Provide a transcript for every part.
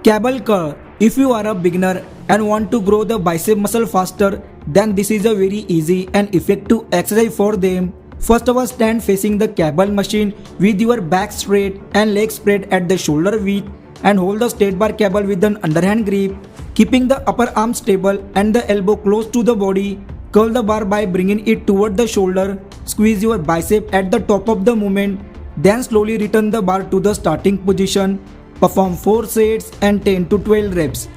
Cable curl. If you are a beginner and want to grow the bicep muscle faster, then this is a very easy and effective exercise for them. First of all, stand facing the cable machine with your back straight and legs spread at the shoulder width and hold the straight bar cable with an underhand grip, keeping the upper arm stable and the elbow close to the body. Curl the bar by bringing it toward the shoulder. Squeeze your bicep at the top of the movement. Then slowly return the bar to the starting position. Perform 4 sets and 10 to 12 reps.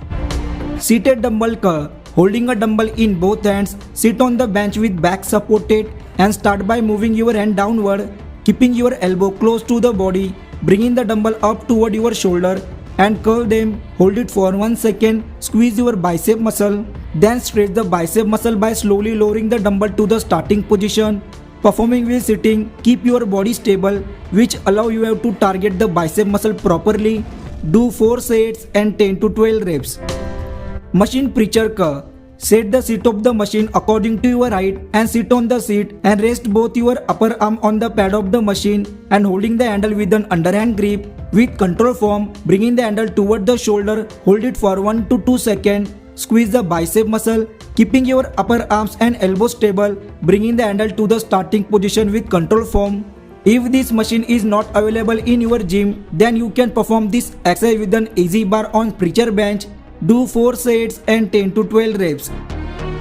Seated dumbbell curl. Holding a dumbbell in both hands, sit on the bench with back supported and start by moving your hand downward, keeping your elbow close to the body, bringing the dumbbell up toward your shoulder and curl them. Hold it for 1 second, squeeze your bicep muscle, then stretch the bicep muscle by slowly lowering the dumbbell to the starting position. Performing while sitting, keep your body stable, which allow you to target the bicep muscle properly. Do 4 sets and 10 to 12 reps. Machine preacher curl. Set the seat of the machine according to your height and sit on the seat and rest both your upper arm on the pad of the machine and holding the handle with an underhand grip. With control form, bringing the handle toward the shoulder, hold it for 1 to 2 seconds. Squeeze the bicep muscle, keeping your upper arms and elbows stable, bringing the handle to the starting position with control form. If this machine is not available in your gym, then you can perform this exercise with an easy bar on preacher bench. Do 4 sets and 10 to 12 reps.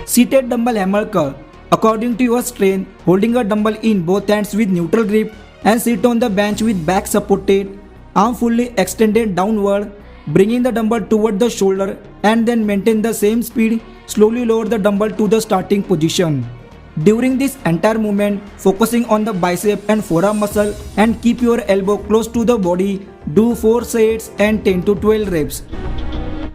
Seated dumbbell hammer curl. According to your strength, holding a dumbbell in both hands with neutral grip and sit on the bench with back supported, arm fully extended downward, bringing the dumbbell toward the shoulder and then maintain the same speed. Slowly lower the dumbbell to the starting position. During this entire movement, focusing on the bicep and forearm muscle and keep your elbow close to the body. Do 4 sets and 10 to 12 reps.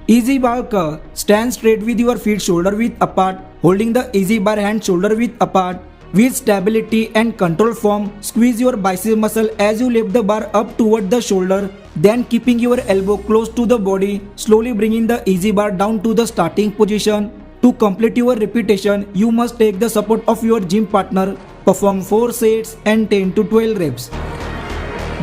Easy bar curl. Stand straight with your feet shoulder width apart, holding the easy bar hand shoulder width apart. With stability and control form, squeeze your bicep muscle as you lift the bar up toward the shoulder, then keeping your elbow close to the body, slowly bringing the easy bar down to the starting position. To complete your repetition, you must take the support of your gym partner. Perform 4 sets and 10 to 12 reps.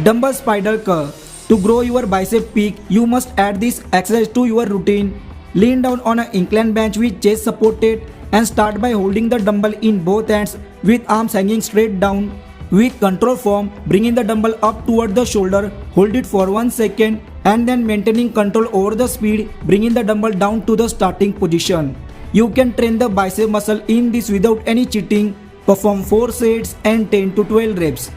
Dumbbell spider curl. To grow your bicep peak, you must add this exercise to your routine. Lean down on an inclined bench with chest supported and start by holding the dumbbell in both hands with arms hanging straight down. With control form, bringing the dumbbell up toward the shoulder, hold it for 1 second and then maintaining control over the speed, bringing the dumbbell down to the starting position. You can train the bicep muscle in this without any cheating. Perform 4 sets and 10 to 12 reps.